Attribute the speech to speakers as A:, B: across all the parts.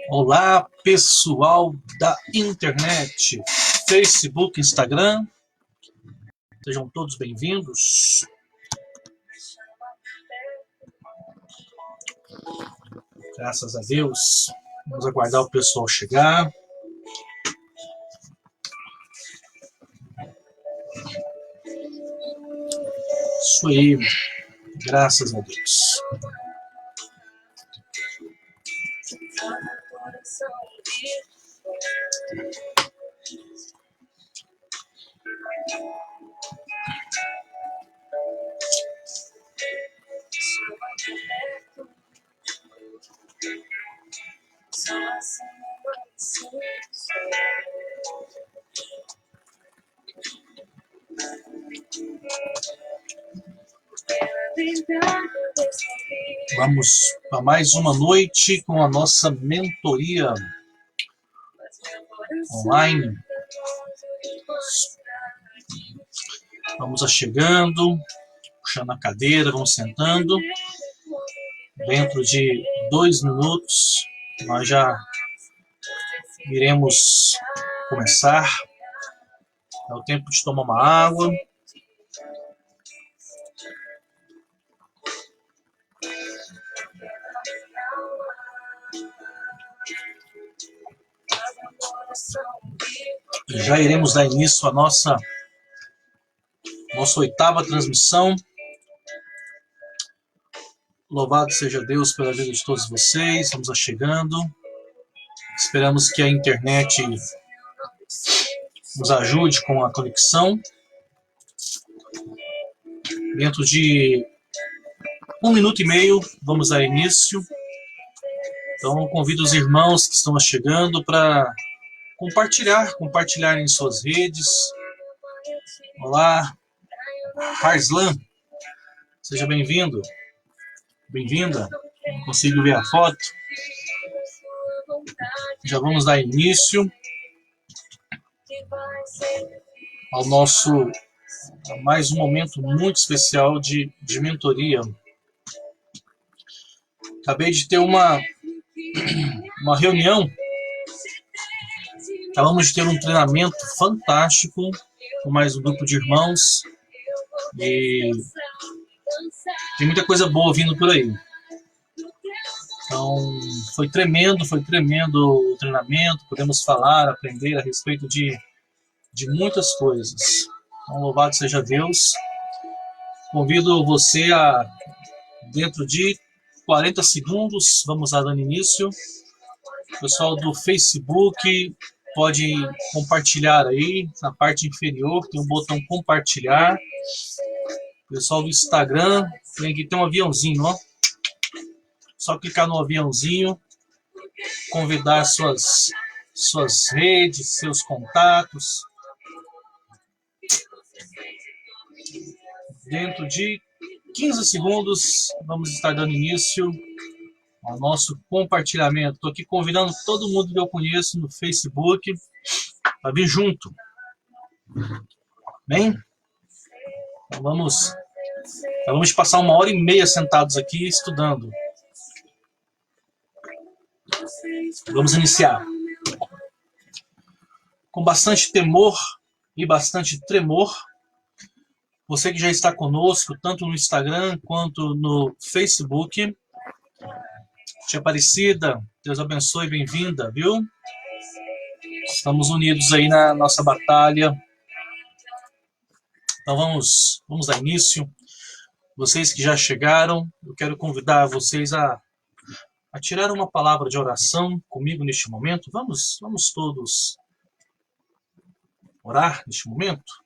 A: Olá, pessoal da internet, Facebook, Instagram, sejam todos bem-vindos. Graças a Deus. Vamos aguardar o pessoal chegar. Isso aí, graças a Deus. Vamos para mais uma noite com a nossa mentoria online. Vamos chegando, puxando a cadeira, vamos sentando. Dentro de 2 minutos, nós já iremos começar. É o tempo de tomar uma água. E já iremos dar início à nossa 8ª transmissão. Louvado seja Deus pela vida de todos vocês. Vamos chegando. Esperamos que a internet nos ajude com a conexão. Dentro de 1 minuto e meio, vamos dar início. Então, convido os irmãos que estão chegando para compartilhar em suas redes. Olá, Harslan, seja bem-vindo, bem-vinda. Não consigo ver a foto. Já vamos dar início ao a mais um momento muito especial de mentoria. Acabei de ter uma reunião. Acabamos de ter um treinamento fantástico com mais um grupo de irmãos. E tem muita coisa boa vindo por aí. Então, foi tremendo o treinamento. Podemos falar, aprender a respeito de muitas coisas. Então, louvado seja Deus. Convido você a, dentro de 40 segundos, vamos dando início. O pessoal do Facebook pode compartilhar aí, na parte inferior tem um botão compartilhar. O pessoal do Instagram, tem um aviãozinho, ó. Só clicar no aviãozinho, convidar suas redes, seus contatos. Dentro de 15 segundos, vamos estar dando início ao nosso compartilhamento. Estou aqui convidando todo mundo que eu conheço no Facebook para vir junto. Bem? Então vamos passar 1h30 sentados aqui estudando. Vamos iniciar. Com bastante temor e bastante tremor. Você que já está conosco, tanto no Instagram quanto no Facebook. Tia Aparecida, Deus abençoe, bem-vinda, viu? Estamos unidos aí na nossa batalha. Então vamos dar início. Vocês que já chegaram, eu quero convidar vocês a tirar uma palavra de oração comigo neste momento. Vamos todos orar neste momento?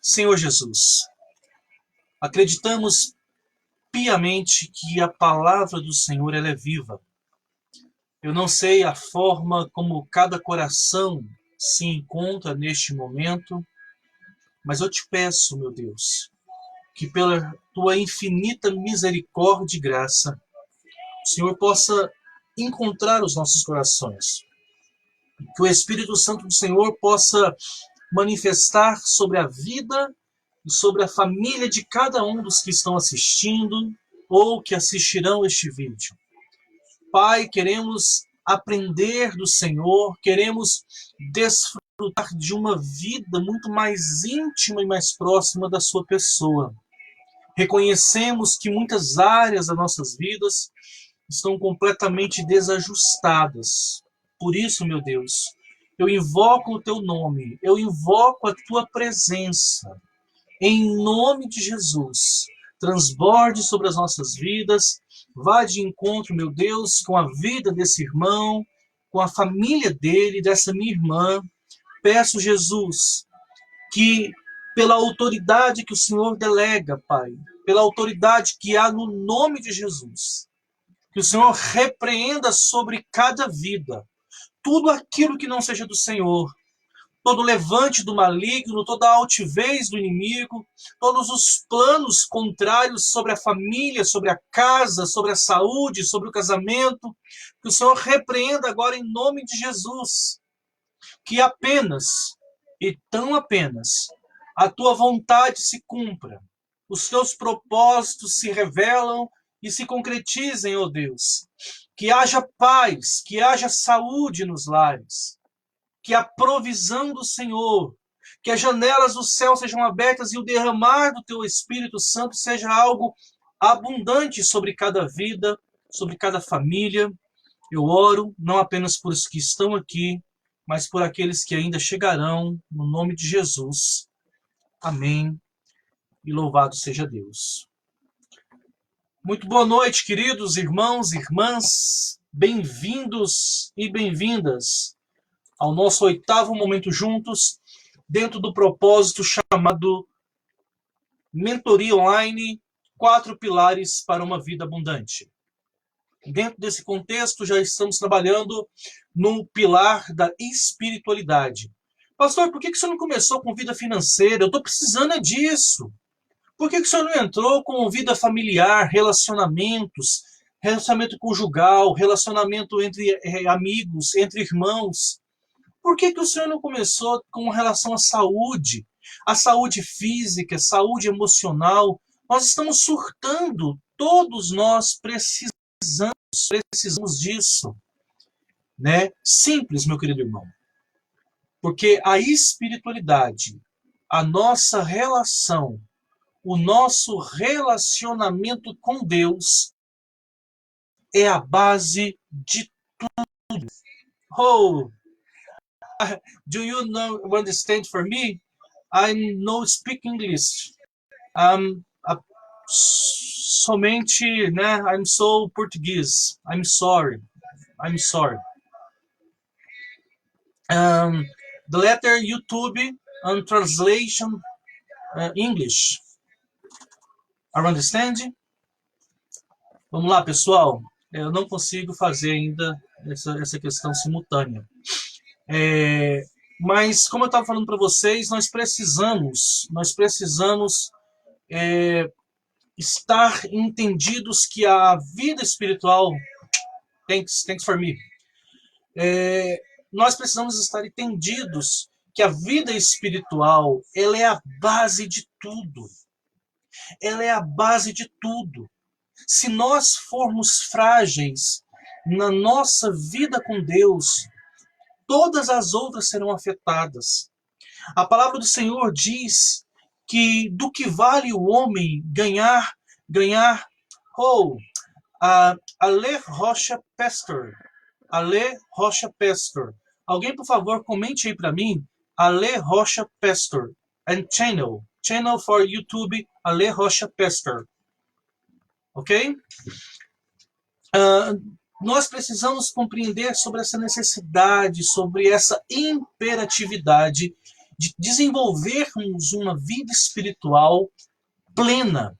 A: Senhor Jesus, acreditamos piamente que a palavra do Senhor ela é viva. Eu não sei a forma como cada coração se encontra neste momento, mas eu te peço, meu Deus, que pela tua infinita misericórdia e graça, o Senhor possa encontrar os nossos corações. Que o Espírito Santo do Senhor possa manifestar sobre a vida e sobre a família de cada um dos que estão assistindo ou que assistirão este vídeo. Pai, queremos aprender do Senhor, queremos desfrutar de uma vida muito mais íntima e mais próxima da sua pessoa. Reconhecemos que muitas áreas das nossas vidas estão completamente desajustadas. Por isso, meu Deus, eu invoco o teu nome, eu invoco a tua presença. Em nome de Jesus, transborde sobre as nossas vidas, vá de encontro, meu Deus, com a vida desse irmão, com a família dele, dessa minha irmã. Peço, Jesus, que pela autoridade que o Senhor delega, Pai, pela autoridade que há no nome de Jesus, que o Senhor repreenda sobre cada vida tudo aquilo que não seja do Senhor, todo levante do maligno, toda a altivez do inimigo, todos os planos contrários sobre a família, sobre a casa, sobre a saúde, sobre o casamento, que o Senhor repreenda agora em nome de Jesus, que apenas, e tão apenas, a tua vontade se cumpra, os teus propósitos se revelam e se concretizem, ó Deus, que haja paz, que haja saúde nos lares, que a provisão do Senhor, que as janelas do céu sejam abertas e o derramar do teu Espírito Santo seja algo abundante sobre cada vida, sobre cada família. Eu oro não apenas por os que estão aqui, mas por aqueles que ainda chegarão, no nome de Jesus. Amém. E louvado seja Deus. Muito boa noite, queridos irmãos e irmãs. Bem-vindos e bem-vindas ao nosso 8º momento juntos, dentro do propósito chamado Mentoria Online, 4 pilares para uma vida abundante. Dentro desse contexto, já estamos trabalhando no pilar da espiritualidade. Pastor, por que o senhor não começou com vida financeira? Eu estou precisando disso. Por que o senhor não entrou com vida familiar, relacionamentos, relacionamento conjugal, relacionamento entre amigos, entre irmãos? Por que o senhor não começou com relação à saúde? A saúde física, saúde emocional. Nós estamos surtando. Todos nós precisamos disso. Né? Simples, meu querido irmão. Porque a espiritualidade, a nossa relação, o nosso relacionamento com Deus é a base de tudo. Oh! Do you know understand for me? I no speak English. Somente, né? I'm so Português. I'm sorry. I'm sorry. The letter YouTube and translation English. I understand? Vamos lá, pessoal. Eu não consigo fazer ainda essa questão simultânea. Mas, como eu estava falando para vocês, nós precisamos estar entendidos que a vida espiritual, thanks for me, nós precisamos estar entendidos que a vida espiritual, ela é a base de tudo. Ela é a base de tudo. Se nós formos frágeis na nossa vida com Deus, todas as outras serão afetadas. A palavra do Senhor diz que do que vale o homem ganhar, Ale Rocha Pastor. Ale Rocha Pastor. Alguém, por favor, comente aí para mim, Ale Rocha Pastor. And channel for YouTube, Ale Rocha Pastor. Ok? Nós precisamos compreender sobre essa necessidade, sobre essa imperatividade de desenvolvermos uma vida espiritual plena.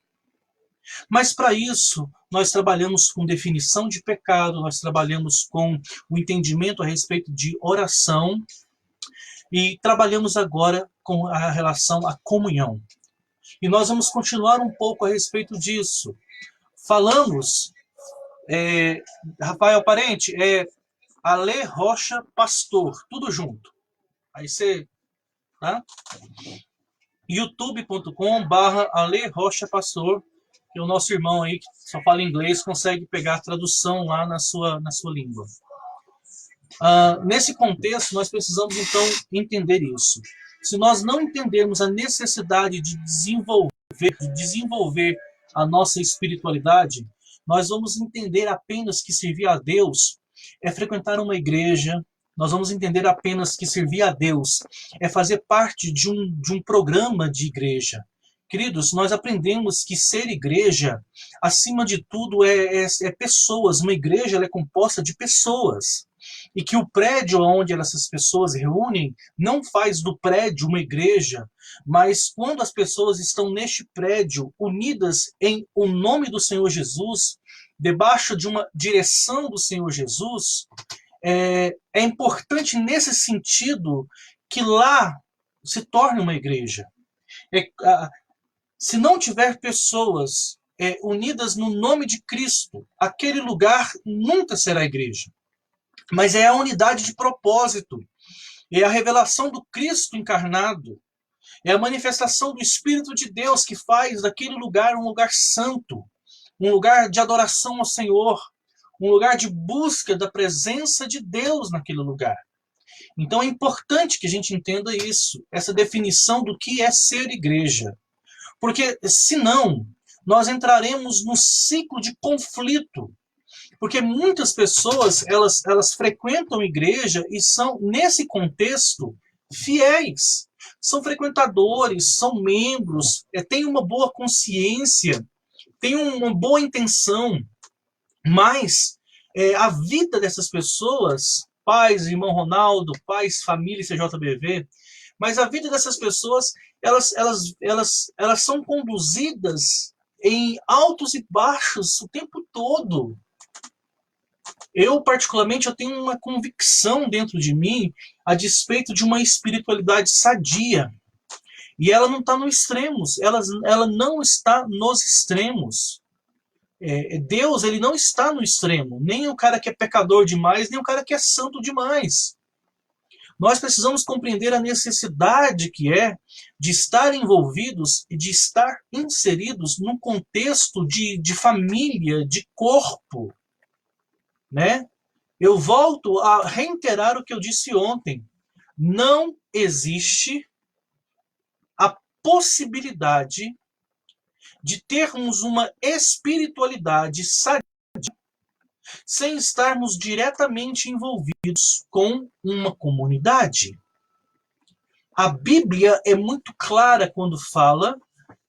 A: Mas para isso, nós trabalhamos com definição de pecado, nós trabalhamos com o entendimento a respeito de oração e trabalhamos agora com a relação à comunhão. E nós vamos continuar um pouco a respeito disso. Falamos, Rafael Parente, Ale Rocha Pastor, tudo junto. Aí você... Tá? youtube.com/Ale Rocha Pastor, que é o nosso irmão aí que só fala inglês, consegue pegar a tradução lá na sua língua. Nesse contexto, nós precisamos então entender isso. Se nós não entendermos a necessidade de desenvolver a nossa espiritualidade, nós vamos entender apenas que servir a Deus é frequentar uma igreja, nós vamos entender apenas que servir a Deus é fazer parte de um programa de igreja. Queridos, nós aprendemos que ser igreja, acima de tudo, é pessoas. Uma igreja ela é composta de pessoas. E que o prédio onde essas pessoas reúnem não faz do prédio uma igreja, mas quando as pessoas estão neste prédio, unidas em o nome do Senhor Jesus, debaixo de uma direção do Senhor Jesus, é importante nesse sentido que lá se torne uma igreja. Se não tiver pessoas unidas no nome de Cristo, aquele lugar nunca será igreja. Mas é a unidade de propósito, é a revelação do Cristo encarnado, é a manifestação do Espírito de Deus que faz daquele lugar um lugar santo, um lugar de adoração ao Senhor, um lugar de busca da presença de Deus naquele lugar. Então é importante que a gente entenda isso, essa definição do que é ser igreja. Porque senão, nós entraremos num ciclo de conflito. Porque muitas pessoas, elas frequentam igreja e são, nesse contexto, fiéis. São frequentadores, são membros, têm uma boa consciência, têm uma boa intenção. Mas a vida dessas pessoas, pais, irmão Ronaldo, pais, família, CJBV, mas a vida dessas pessoas, elas são conduzidas em altos e baixos o tempo todo. Eu, particularmente, eu tenho uma convicção dentro de mim a despeito de uma espiritualidade sadia. E ela não está nos extremos, ela não está nos extremos. Deus, ele não está no extremo, nem o cara que é pecador demais, nem o cara que é santo demais. Nós precisamos compreender a necessidade que é de estar envolvidos e de estar inseridos num contexto de família, de corpo. Né? Eu volto a reiterar o que eu disse ontem. Não existe a possibilidade de termos uma espiritualidade sadia sem estarmos diretamente envolvidos com uma comunidade. A Bíblia é muito clara quando fala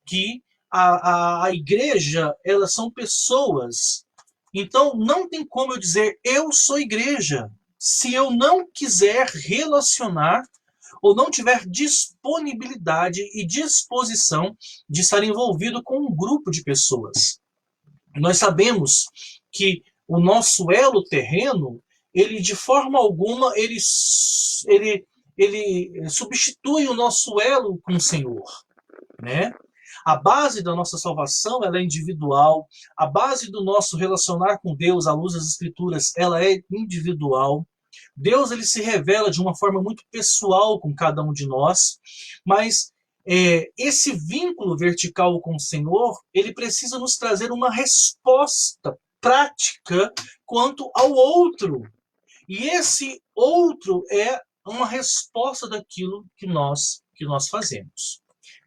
A: que a igreja, elas são pessoas. Então, não tem como eu dizer, eu sou igreja, se eu não quiser relacionar ou não tiver disponibilidade e disposição de estar envolvido com um grupo de pessoas. Nós sabemos que o nosso elo terreno, ele de forma alguma, ele substitui o nosso elo com o Senhor, né? A base da nossa salvação ela é individual, a base do nosso relacionar com Deus à luz das Escrituras ela é individual. Deus ele se revela de uma forma muito pessoal com cada um de nós, mas esse vínculo vertical com o Senhor ele precisa nos trazer uma resposta prática quanto ao outro. E esse outro é uma resposta daquilo que nós fazemos.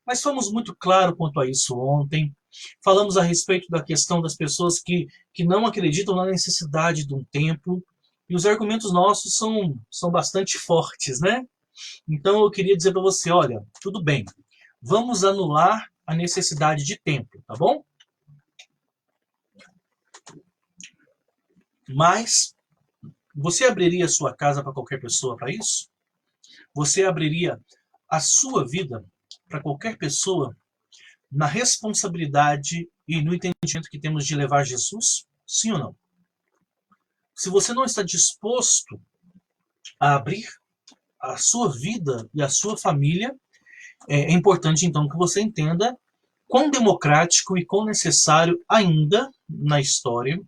A: Mas fomos muito claros quanto a isso ontem. Falamos a respeito da questão das pessoas que não acreditam na necessidade de um templo. E os argumentos nossos são bastante fortes, né? Então eu queria dizer para você, olha, tudo bem. Vamos anular a necessidade de templo, tá bom? Mas você abriria a sua casa para qualquer pessoa para isso? Você abriria a sua vida para qualquer pessoa na responsabilidade e no entendimento que temos de levar Jesus? Sim ou não? Se você não está disposto a abrir a sua vida e a sua família, é importante então que você entenda quão democrático e quão necessário ainda na história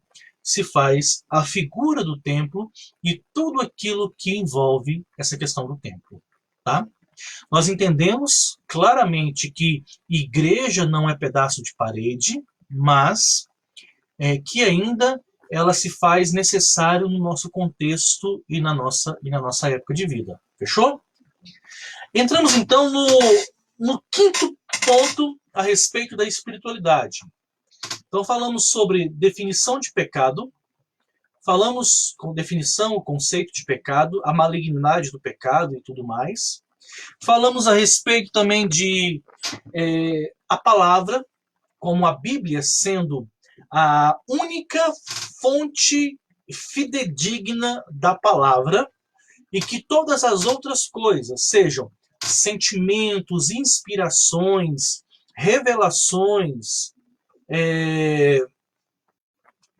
A: se faz a figura do templo e tudo aquilo que envolve essa questão do templo, tá? Nós entendemos claramente que igreja não é pedaço de parede, mas que ainda ela se faz necessário no nosso contexto e na nossa época de vida. Fechou? Entramos então no quinto ponto a respeito da espiritualidade. Então falamos sobre definição de pecado, falamos com definição, o conceito de pecado, a malignidade do pecado e tudo mais. Falamos a respeito também de a palavra, como a Bíblia sendo a única fonte fidedigna da palavra, e que todas as outras coisas, sejam sentimentos, inspirações, revelações,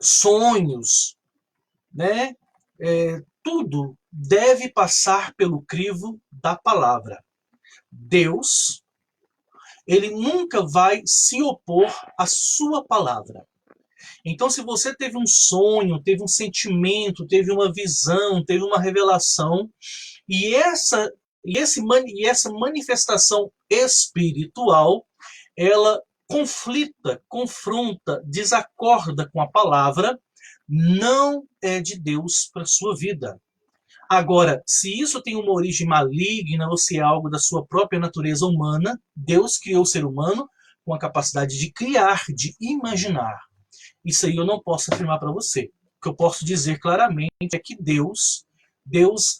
A: sonhos, né? Tudo deve passar pelo crivo da palavra. Deus, ele nunca vai se opor à sua palavra. Então, se você teve um sonho, teve um sentimento, teve uma visão, teve uma revelação, e essa manifestação espiritual, ela conflita, confronta, desacorda com a palavra, não é de Deus para a sua vida. Agora, se isso tem uma origem maligna ou se é algo da sua própria natureza humana, Deus criou o ser humano com a capacidade de criar, de imaginar. Isso aí eu não posso afirmar para você. O que eu posso dizer claramente é que Deus,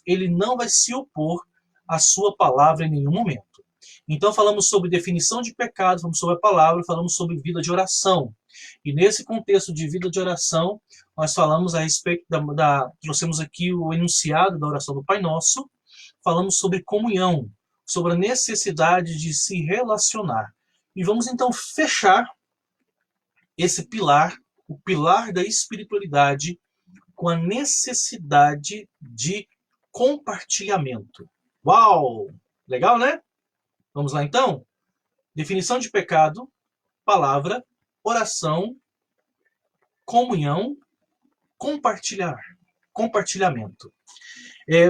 A: ele não vai se opor à sua palavra em nenhum momento. Então falamos sobre definição de pecado, falamos sobre a palavra, falamos sobre vida de oração. E nesse contexto de vida de oração, nós falamos a respeito trouxemos aqui o enunciado da oração do Pai Nosso, falamos sobre comunhão, sobre a necessidade de se relacionar. E vamos então fechar esse pilar, o pilar da espiritualidade, com a necessidade de compartilhamento. Uau! Legal, né? Vamos lá então? Definição de pecado, palavra, oração, comunhão, compartilhamento.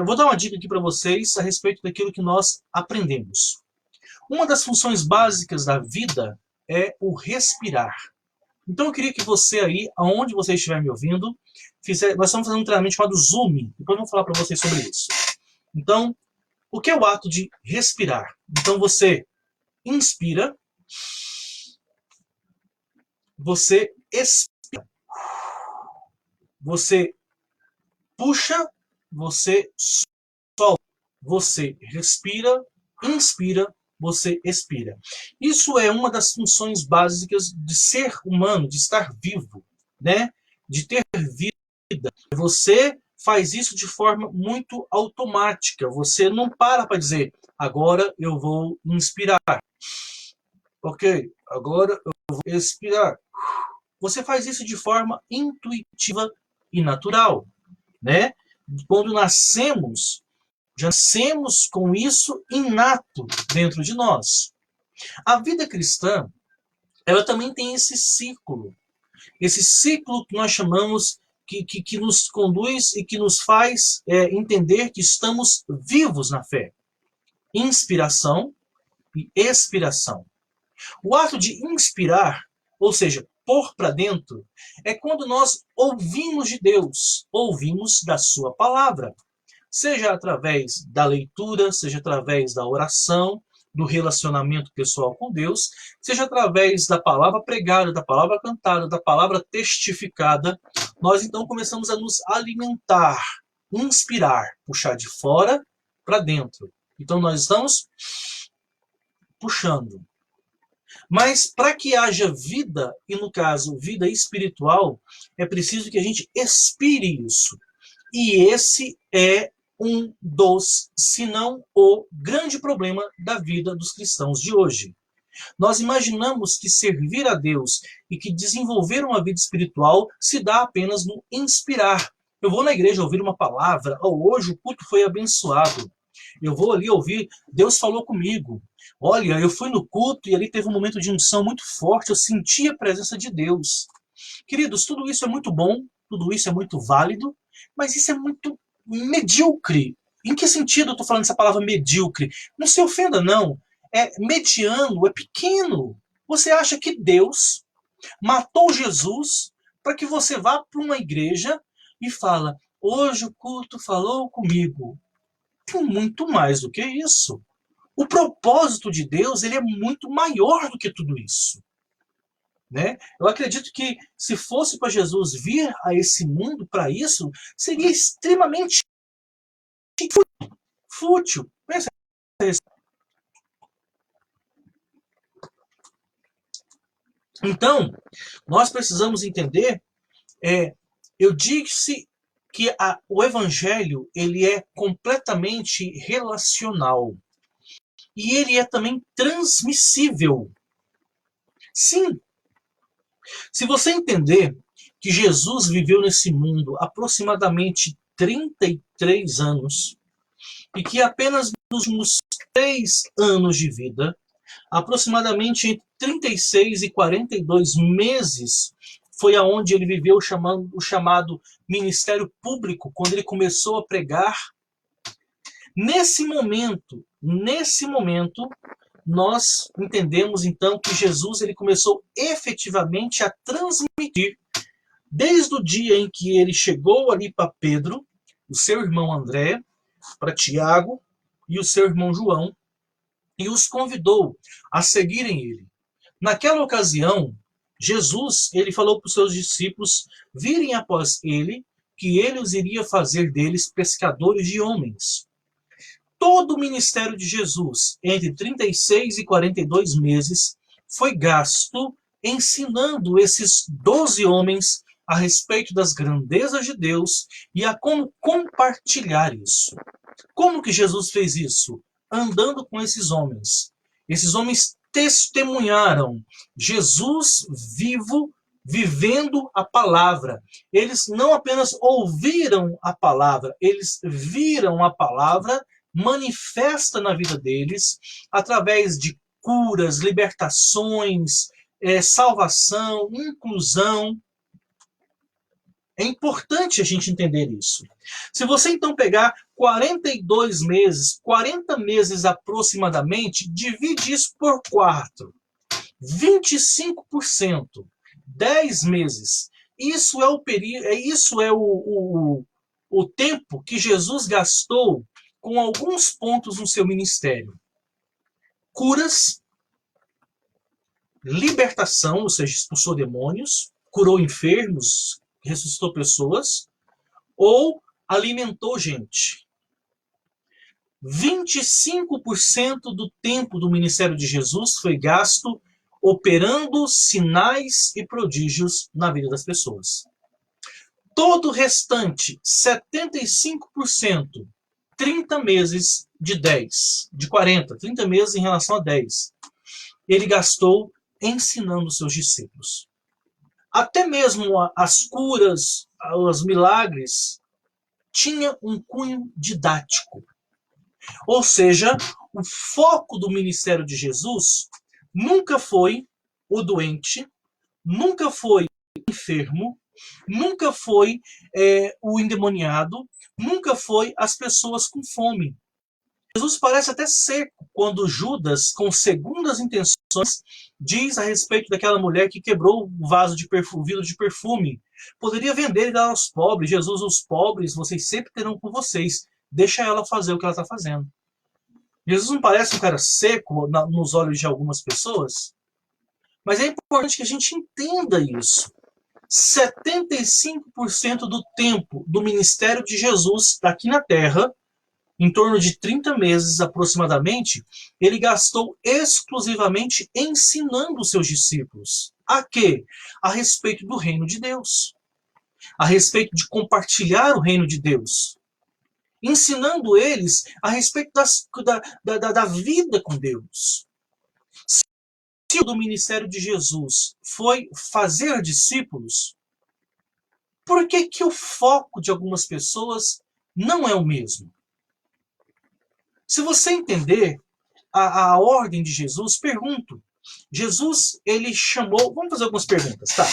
A: Vou dar uma dica aqui para vocês a respeito daquilo que nós aprendemos. Uma das funções básicas da vida é o respirar. Então eu queria que você aí, aonde você estiver me ouvindo, nós estamos fazendo um treinamento chamado Zoom, depois eu vou falar para vocês sobre isso. Então, o que é o ato de respirar? Então você inspira, você expira, você puxa, você solta, você respira, inspira, você expira. Isso é uma das funções básicas de ser humano, de estar vivo, né? De ter vida. Você faz isso de forma muito automática. Você não para dizer, agora eu vou inspirar. Ok, agora eu vou expirar. Você faz isso de forma intuitiva e natural, né? Quando nascemos, já nascemos com isso inato dentro de nós. A vida cristã, ela também tem esse ciclo que nós chamamos, que nos conduz e que nos faz entender que estamos vivos na fé. Inspiração e expiração. O ato de inspirar, ou seja, pôr para dentro, é quando nós ouvimos de Deus, ouvimos da sua palavra. Seja através da leitura, seja através da oração, do relacionamento pessoal com Deus, seja através da palavra pregada, da palavra cantada, da palavra testificada, nós então começamos a nos alimentar, inspirar, puxar de fora para dentro. Então nós estamos puxando. Mas para que haja vida, e no caso vida espiritual, é preciso que a gente expire isso. E esse é um dos, se não o grande problema da vida dos cristãos de hoje. Nós imaginamos que servir a Deus e que desenvolver uma vida espiritual se dá apenas no inspirar. Eu vou na igreja ouvir uma palavra, hoje o culto foi abençoado. Eu vou ali ouvir, Deus falou comigo. Olha, eu fui no culto e ali teve um momento de unção muito forte, eu senti a presença de Deus. Queridos, tudo isso é muito bom, tudo isso é muito válido, mas isso é muito medíocre Em que sentido eu estou falando essa palavra medíocre? Não se ofenda, não. É mediano, é pequeno. Você acha que Deus matou Jesus para que você vá para uma igreja e fala, hoje o culto falou comigo. Muito mais do que isso. O propósito de Deus, ele é muito maior do que tudo isso. Né? Eu acredito que se fosse para Jesus vir a esse mundo para isso, seria extremamente fútil. Pensa nisso. Então, nós precisamos entender, eu disse que o evangelho ele é completamente relacional. E ele é também transmissível. Sim. Se você entender que Jesus viveu nesse mundo aproximadamente 33 anos, e que apenas nos últimos 3 anos de vida, aproximadamente entre 36 e 42 meses, foi aonde ele viveu o chamado ministério público, quando ele começou a pregar. Nesse momento, nós entendemos então que Jesus ele começou efetivamente a transmitir, desde o dia em que ele chegou ali para Pedro, o seu irmão André, para Tiago e o seu irmão João, e os convidou a seguirem ele. Naquela ocasião, Jesus ele falou para os seus discípulos virem após ele, que ele os iria fazer deles pescadores de homens. Todo o ministério de Jesus, entre 36 e 42 meses, foi gasto ensinando esses 12 homens a respeito das grandezas de Deus e a como compartilhar isso. Como que Jesus fez isso? Andando com esses homens. Esses homens testemunharam Jesus vivo, vivendo a palavra. Eles não apenas ouviram a palavra, eles viram a palavra manifesta na vida deles através de curas, libertações, salvação, inclusão. É importante a gente entender isso. Se você então pegar 42 meses, 40 meses aproximadamente, divide isso por 4. 25%. 10 meses. Isso é o período, isso é o tempo que Jesus gastou com alguns pontos no seu ministério. Curas, libertação, ou seja, expulsou demônios, curou enfermos, ressuscitou pessoas, ou alimentou gente. 25% do tempo do ministério de Jesus foi gasto operando sinais e prodígios na vida das pessoas. Todo o restante, 75%, 30 meses de 10, de 40, 30 meses em relação a 10, ele gastou ensinando seus discípulos. Até mesmo as curas, os milagres, tinha um cunho didático. Ou seja, o foco do ministério de Jesus nunca foi o doente, nunca foi o enfermo, nunca foi o endemoniado, nunca foi as pessoas com fome. Jesus parece até seco quando Judas, com segundas intenções, diz a respeito daquela mulher que quebrou o vaso de perfume, vidro de perfume. Poderia vender e dar aos pobres. Jesus, os pobres, vocês sempre terão com vocês. Deixa ela fazer o que ela está fazendo. Jesus não parece um cara seco nos olhos de algumas pessoas? Mas é importante que a gente entenda isso. 75% do tempo do ministério de Jesus aqui na Terra, em torno de 30 meses aproximadamente, ele gastou exclusivamente ensinando os seus discípulos. A quê? A respeito do reino de Deus. A respeito de compartilhar o reino de Deus. Ensinando eles a respeito da vida com Deus. Se o do ministério de Jesus foi fazer discípulos, por que que o foco de algumas pessoas não é o mesmo? Se você entender a ordem de Jesus, pergunto. Jesus, ele chamou... Vamos fazer algumas perguntas, tá?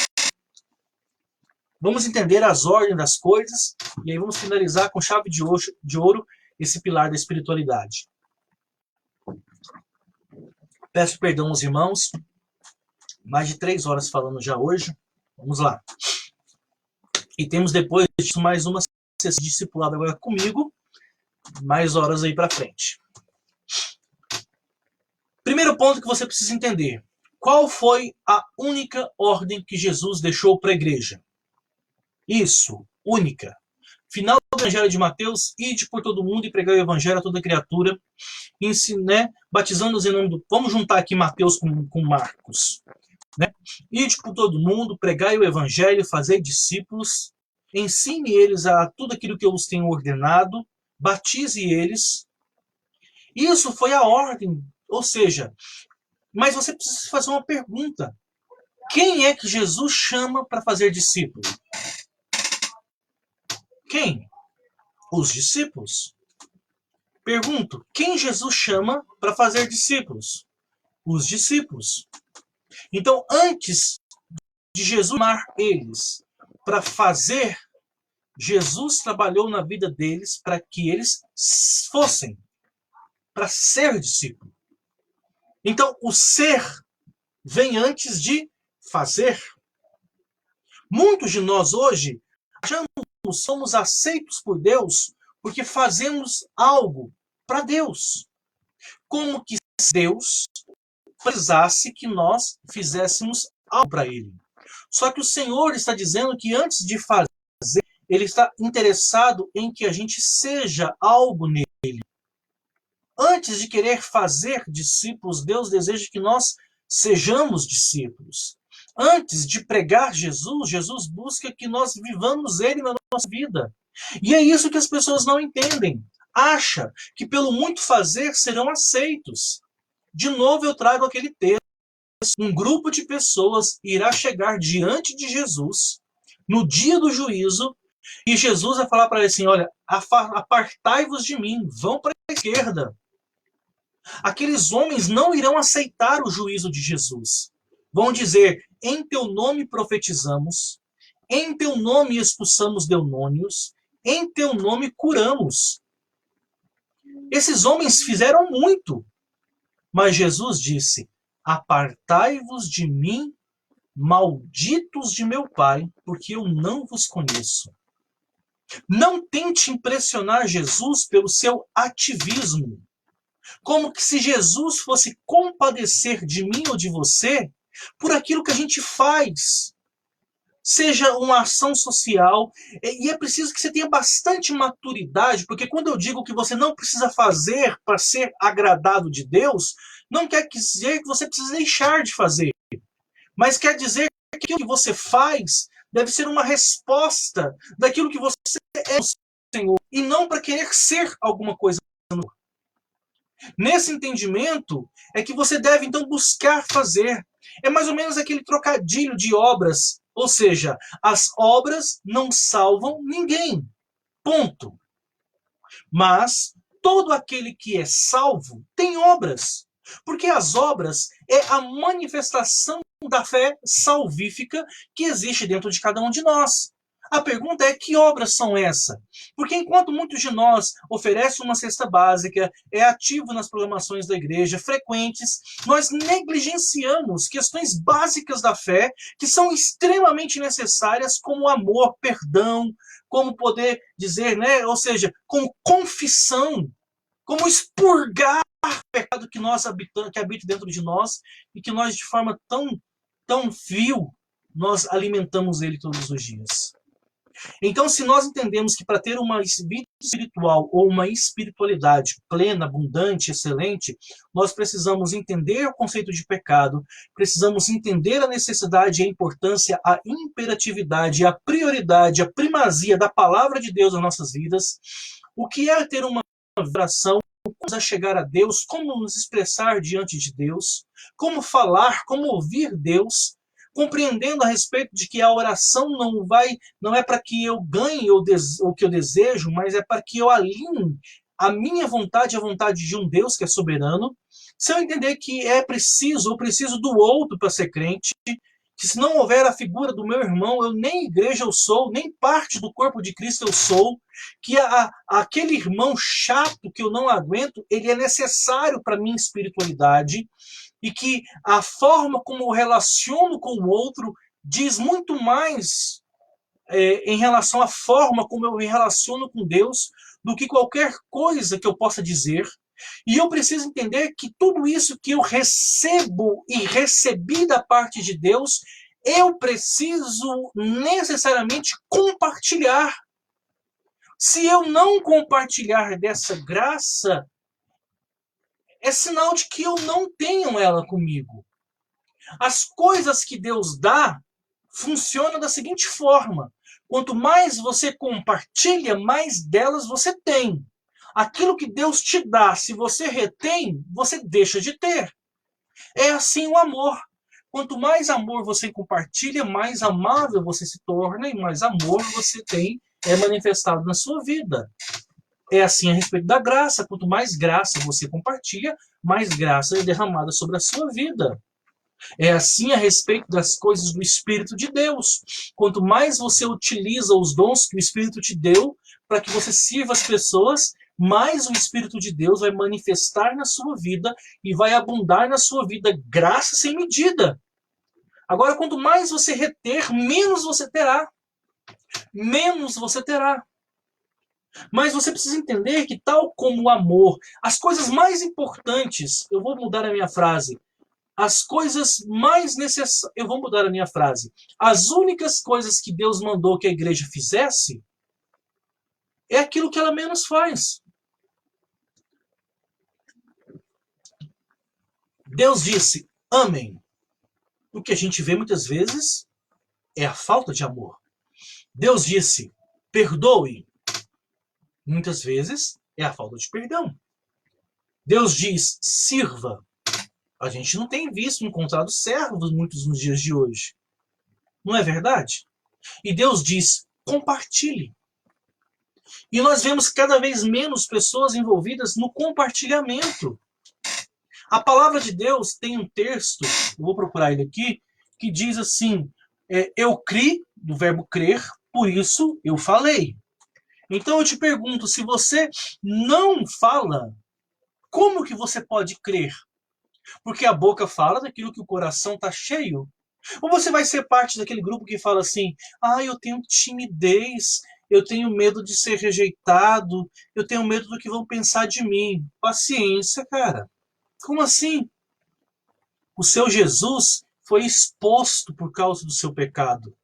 A: Vamos entender as ordens das coisas, e aí vamos finalizar com chave de ouro esse pilar da espiritualidade. Peço perdão aos irmãos, mais de 3 horas falando já hoje. Vamos lá. E temos depois disso mais uma sessão discipulada agora comigo, mais horas aí para frente. Primeiro ponto que você precisa entender. Qual foi a única ordem que Jesus deixou para a igreja? Isso, única. Final do Evangelho de Mateus, ide por todo mundo e pregai o Evangelho a toda criatura, batizando-os em nome do... Vamos juntar aqui Mateus com Marcos. Ide por todo mundo, pregai o Evangelho, fazei discípulos, ensine eles a tudo aquilo que eu os tenho ordenado, batize eles. Isso foi a ordem, ou seja, mas você precisa fazer uma pergunta. Quem é que Jesus chama para fazer discípulo? Quem? Os discípulos. Pergunto, quem Jesus chama para fazer discípulos? Os discípulos. Então, antes de Jesus chamar eles para fazer, Jesus trabalhou na vida deles para que eles fossem, para ser discípulo. Então, o ser vem antes de fazer. Muitos de nós hoje achamos que somos aceitos por Deus porque fazemos algo para Deus. Como que Deus precisasse que nós fizéssemos algo para Ele. Só que o Senhor está dizendo que antes de fazer, Ele está interessado em que a gente seja algo nele. Antes de querer fazer discípulos, Deus deseja que nós sejamos discípulos. Antes de pregar Jesus, Jesus busca que nós vivamos Ele na nossa vida. E é isso que as pessoas não entendem. Acha que pelo muito fazer serão aceitos. De novo eu trago aquele texto. Um grupo de pessoas irá chegar diante de Jesus no dia do juízo e Jesus vai falar para eles assim, olha, apartai-vos de mim, vão para a esquerda. Aqueles homens não irão aceitar o juízo de Jesus. Vão dizer, em teu nome profetizamos, em teu nome expulsamos demônios, em teu nome curamos. Esses homens fizeram muito, mas Jesus disse, apartai-vos de mim, malditos de meu Pai, porque eu não vos conheço. Não tente impressionar Jesus pelo seu ativismo. Como que se Jesus fosse compadecer de mim ou de você por aquilo que a gente faz. Seja uma ação social, e é preciso que você tenha bastante maturidade, porque quando eu digo que você não precisa fazer para ser agradado de Deus, não quer dizer que você precisa deixar de fazer, mas quer dizer que aquilo que você faz deve ser uma resposta daquilo que você é no Senhor, e não para querer ser alguma coisa. Nesse entendimento é que você deve então buscar fazer. É mais ou menos aquele trocadilho de obras, ou seja, as obras não salvam ninguém. Ponto. Mas todo aquele que é salvo tem obras. Porque as obras é a manifestação da fé salvífica que existe dentro de cada um de nós. A pergunta é, que obras são essas? Porque enquanto muitos de nós oferecem uma cesta básica, é ativo nas programações da igreja, frequentes, nós negligenciamos questões básicas da fé, que são extremamente necessárias, como amor, perdão, como poder dizer, né? Ou seja, como confissão, como expurgar o pecado que habita dentro de nós e que nós, de forma tão vil, nós alimentamos ele todos os dias. Então, se nós entendemos que para ter uma vida espiritual ou uma espiritualidade plena, abundante, excelente, nós precisamos entender o conceito de pecado, precisamos entender a necessidade, a importância, a imperatividade, a prioridade, a primazia da palavra de Deus nas nossas vidas, o que é ter uma oração, como chegar a Deus, como nos expressar diante de Deus, como falar, como ouvir Deus, compreendendo a respeito de que a oração não é para que eu ganhe o que eu desejo, mas é para que eu alinhe a minha vontade à vontade de um Deus que é soberano. Se eu entender que eu preciso do outro para ser crente, que se não houver a figura do meu irmão, eu nem igreja eu sou, nem parte do corpo de Cristo eu sou, que aquele irmão chato que eu não aguento, ele é necessário para a minha espiritualidade, e que a forma como eu relaciono com o outro diz muito mais em relação à forma como eu me relaciono com Deus do que qualquer coisa que eu possa dizer. E eu preciso entender que tudo isso que eu recebo e recebi da parte de Deus, eu preciso necessariamente compartilhar. Se eu não compartilhar dessa graça, é sinal de que eu não tenho ela comigo. As coisas que Deus dá funcionam da seguinte forma: quanto mais você compartilha, mais delas você tem. Aquilo que Deus te dá, se você retém, você deixa de ter. É assim o amor. Quanto mais amor você compartilha, mais amável você se torna e mais amor você tem manifestado na sua vida. É assim a respeito da graça. Quanto mais graça você compartilha, mais graça é derramada sobre a sua vida. É assim a respeito das coisas do Espírito de Deus. Quanto mais você utiliza os dons que o Espírito te deu para que você sirva as pessoas, mais o Espírito de Deus vai manifestar na sua vida e vai abundar na sua vida graça sem medida. Agora, quanto mais você reter, menos você terá. Menos você terá. Mas você precisa entender que, tal como o amor, as coisas mais importantes, eu vou mudar a minha frase, as coisas mais necessárias. Eu vou mudar a minha frase. As únicas coisas que Deus mandou que a igreja fizesse é aquilo que ela menos faz. Deus disse: amem. O que a gente vê muitas vezes é a falta de amor. Deus disse: perdoe. Muitas vezes é a falta de perdão. Deus diz: sirva. A gente não tem visto, encontrado servos muitos nos dias de hoje. Não é verdade? E Deus diz: compartilhe. E nós vemos cada vez menos pessoas envolvidas no compartilhamento. A palavra de Deus tem um texto, eu vou procurar ele aqui, que diz assim: eu criei, do verbo crer, por isso eu falei. Então eu te pergunto, se você não fala, como que você pode crer? Porque a boca fala daquilo que o coração está cheio. Ou você vai ser parte daquele grupo que fala assim: eu tenho timidez, eu tenho medo de ser rejeitado, eu tenho medo do que vão pensar de mim. Paciência, cara. Como assim? O seu Jesus foi exposto por causa do seu pecado.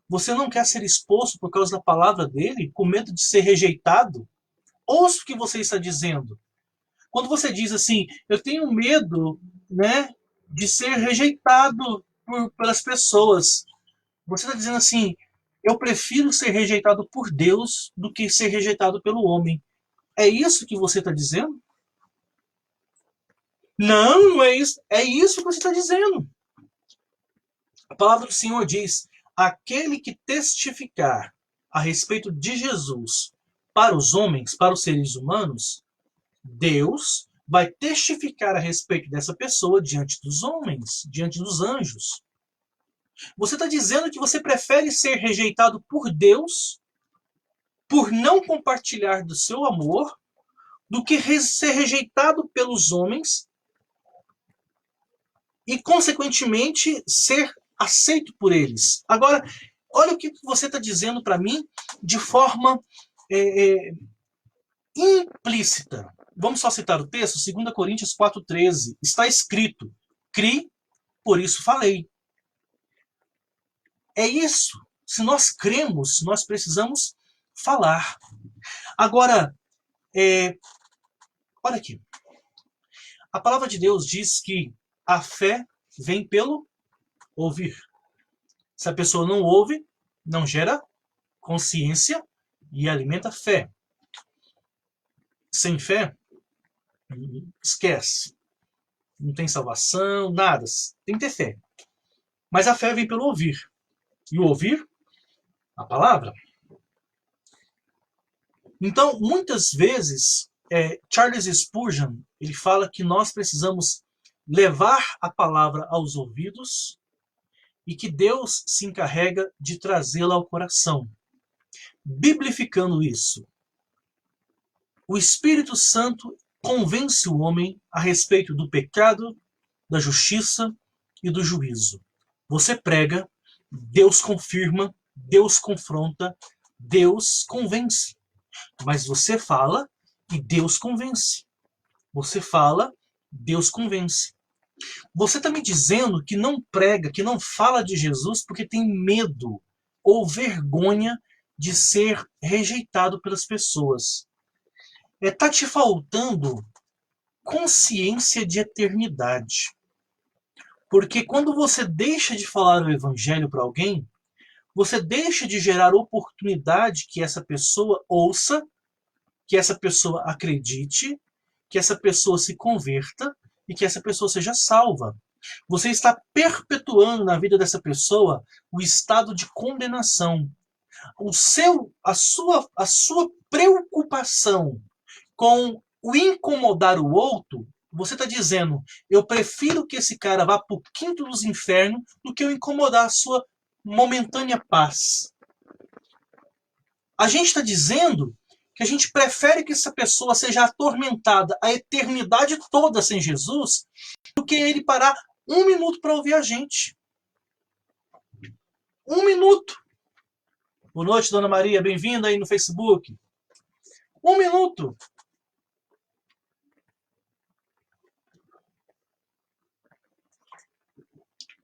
A: Você não quer ser exposto por causa da palavra dele, com medo de ser rejeitado? Ouça o que você está dizendo. Quando você diz assim: eu tenho medo, né, de ser rejeitado pelas pessoas, você está dizendo assim: eu prefiro ser rejeitado por Deus do que ser rejeitado pelo homem. É isso que você está dizendo? Não, não é isso. É isso que você está dizendo. A palavra do Senhor diz: aquele que testificar a respeito de Jesus para os homens, para os seres humanos, Deus vai testificar a respeito dessa pessoa diante dos homens, diante dos anjos. Você está dizendo que você prefere ser rejeitado por Deus, por não compartilhar do seu amor, do que ser rejeitado pelos homens e, consequentemente, ser aceito por eles. Agora, olha o que você está dizendo para mim de forma implícita. Vamos só citar o texto, 2 Coríntios 4,13. Está escrito: cri, por isso falei. É isso. Se nós cremos, nós precisamos falar. Agora, olha aqui. A palavra de Deus diz que a fé vem pelo ouvir. Se a pessoa não ouve, não gera consciência e alimenta fé. Sem fé, esquece. Não tem salvação, nada. Tem que ter fé. Mas a fé vem pelo ouvir. E o ouvir, a palavra. Então, muitas vezes, Charles Spurgeon, ele fala que nós precisamos levar a palavra aos ouvidos e que Deus se encarrega de trazê-la ao coração. Biblificando isso, o Espírito Santo convence o homem a respeito do pecado, da justiça e do juízo. Você prega, Deus confirma, Deus confronta, Deus convence. Mas você fala e Deus convence. Você fala, Deus convence. Você está me dizendo que não prega, que não fala de Jesus porque tem medo ou vergonha de ser rejeitado pelas pessoas. Está te faltando consciência de eternidade. Porque quando você deixa de falar o evangelho para alguém, você deixa de gerar oportunidade que essa pessoa ouça, que essa pessoa acredite, que essa pessoa se converta e que essa pessoa seja salva. Você está perpetuando na vida dessa pessoa o estado de condenação. A sua preocupação com o incomodar o outro, você está dizendo, eu prefiro que esse cara vá para o quinto dos infernos do que eu incomodar a sua momentânea paz. A gente está dizendo que a gente prefere que essa pessoa seja atormentada a eternidade toda sem Jesus do que ele parar 1 minuto para ouvir a gente. 1 minuto. Boa noite, Dona Maria. Bem-vinda aí no Facebook. 1 minuto.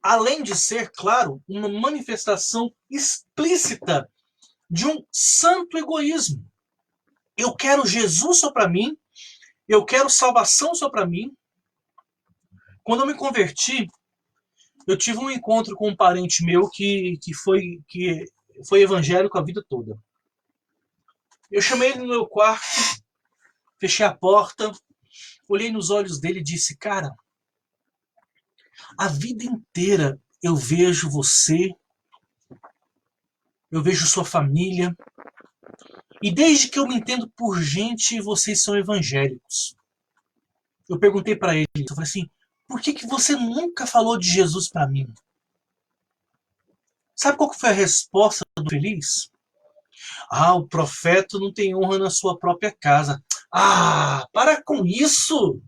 A: Além de ser, claro, uma manifestação explícita de um santo egoísmo. Eu quero Jesus só para mim, eu quero salvação só para mim. Quando eu me converti, eu tive um encontro com um parente meu que foi evangélico a vida toda. Eu chamei ele no meu quarto, fechei a porta, olhei nos olhos dele e disse, cara, a vida inteira eu vejo você, eu vejo sua família, e desde que eu me entendo por gente, vocês são evangélicos. Eu perguntei para ele, eu falei assim, por que você nunca falou de Jesus para mim? Sabe qual que foi a resposta do feliz? Ah, o profeta não tem honra na sua própria casa. Ah, para com isso!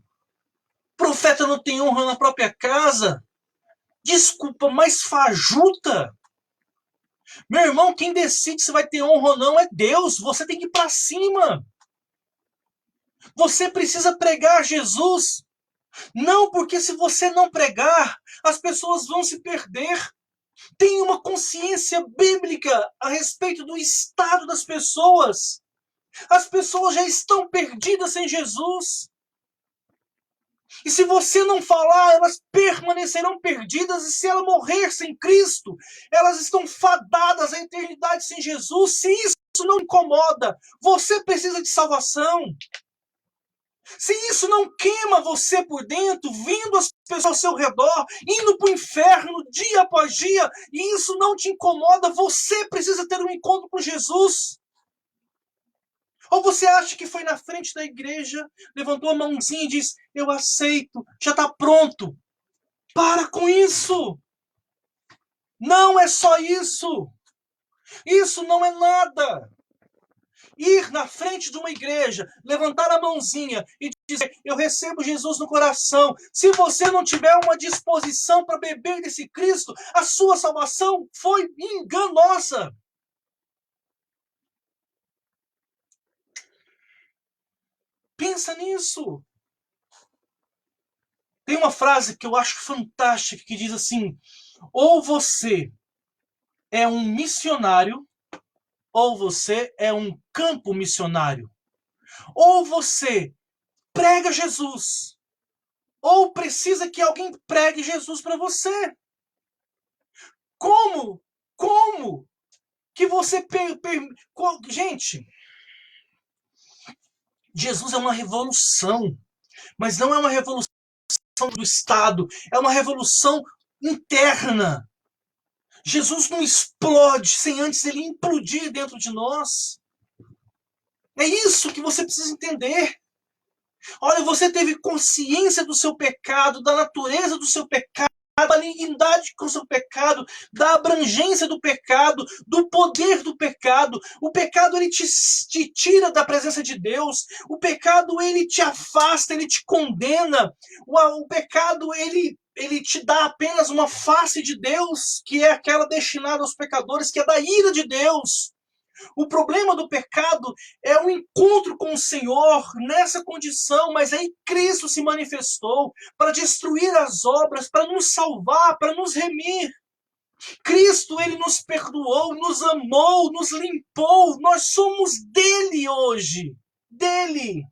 A: O profeta não tem honra na própria casa? Desculpa, mas fajuta! Meu irmão, quem decide se vai ter honra ou não é Deus. Você tem que ir para cima. Você precisa pregar Jesus. Não, porque se você não pregar, as pessoas vão se perder. Tenha uma consciência bíblica a respeito do estado das pessoas. As pessoas já estão perdidas sem Jesus. E se você não falar, elas permanecerão perdidas. E se ela morrer sem Cristo, elas estão fadadas à eternidade sem Jesus. Se isso não incomoda, você precisa de salvação. Se isso não queima você por dentro, vindo as pessoas ao seu redor, indo para o inferno dia após dia, e isso não te incomoda, você precisa ter um encontro com Jesus. Ou você acha que foi na frente da igreja, levantou a mãozinha e disse, eu aceito, já está pronto. Para com isso! Não é só isso! Isso não é nada! Ir na frente de uma igreja, levantar a mãozinha e dizer, eu recebo Jesus no coração. Se você não tiver uma disposição para beber desse Cristo, a sua salvação foi enganosa. Pensa nisso. Tem uma frase que eu acho fantástica que diz assim, ou você é um missionário, ou você é um campo missionário. Ou você prega Jesus, ou precisa que alguém pregue Jesus para você. Como? Como que você... Gente, Jesus é uma revolução, mas não é uma revolução do Estado, é uma revolução interna. Jesus não explode sem antes ele implodir dentro de nós. É isso que você precisa entender. Olha, você teve consciência do seu pecado, da natureza do seu pecado, da malignidade com o seu pecado, da abrangência do pecado, do poder do pecado. O pecado, ele te tira da presença de Deus. O pecado, ele te afasta, ele te condena. O pecado, ele te dá apenas uma face de Deus, que é aquela destinada aos pecadores, que é da ira de Deus. O problema do pecado é o encontro com o Senhor nessa condição, mas aí Cristo se manifestou para destruir as obras, para nos salvar, para nos remir. Cristo, ele nos perdoou, nos amou, nos limpou. Nós somos dele hoje. Dele.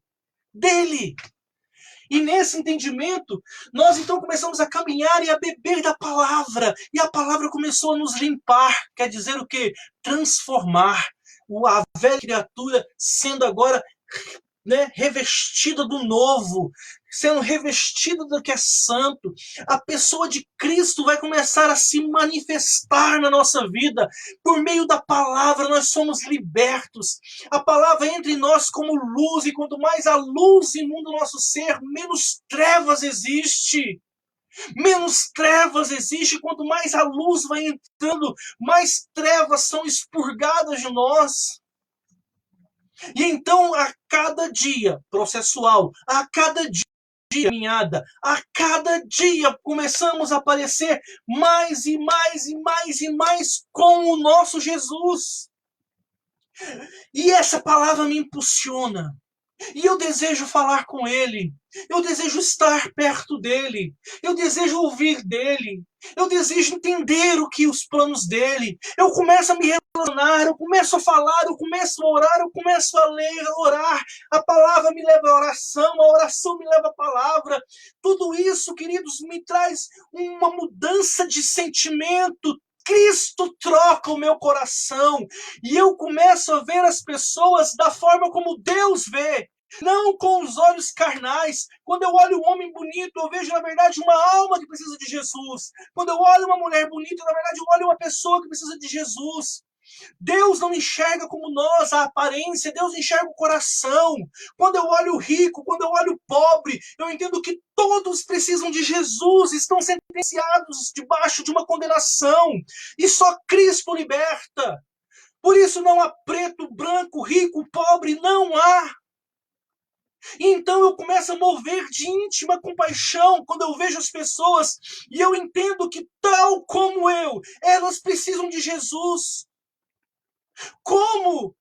A: E nesse entendimento, nós então começamos a caminhar e a beber da palavra. E a palavra começou a nos limpar. Quer dizer o quê? Transformar. A velha criatura sendo agora, né, revestida do novo, sendo revestida do que é santo. A pessoa de Cristo vai começar a se manifestar na nossa vida. Por meio da palavra nós somos libertos. A palavra entra em nós como luz, e quanto mais a luz inunda o nosso ser, menos trevas existe. Menos trevas existe. Quanto mais a luz vai entrando, mais trevas são expurgadas de nós. E então, a cada dia processual, a cada dia caminhada, a cada dia começamos a aparecer mais e mais e mais e mais com o nosso Jesus. E essa palavra me impulsiona. E eu desejo falar com Ele. Eu desejo estar perto dEle. Eu desejo ouvir dEle. Eu desejo entender os planos dEle. Eu começo a me relacionar, eu começo a falar, eu começo a orar, eu começo a ler, a orar. A palavra me leva à oração, a oração me leva à palavra. Tudo isso, queridos, me traz uma mudança de sentimento. Cristo troca o meu coração e eu começo a ver as pessoas da forma como Deus vê, não com os olhos carnais. Quando eu olho um homem bonito, eu vejo, na verdade, uma alma que precisa de Jesus. Quando eu olho uma mulher bonita, na verdade, eu olho uma pessoa que precisa de Jesus. Deus não enxerga como nós a aparência, Deus enxerga o coração. Quando eu olho o rico, quando eu olho o pobre, eu entendo que todos precisam de Jesus, estão sentenciados debaixo de uma condenação, e só Cristo liberta. Por isso não há preto, branco, rico, pobre, não há. E então eu começo a mover de íntima compaixão quando eu vejo as pessoas e eu entendo que, tal como eu, elas precisam de Jesus. Como?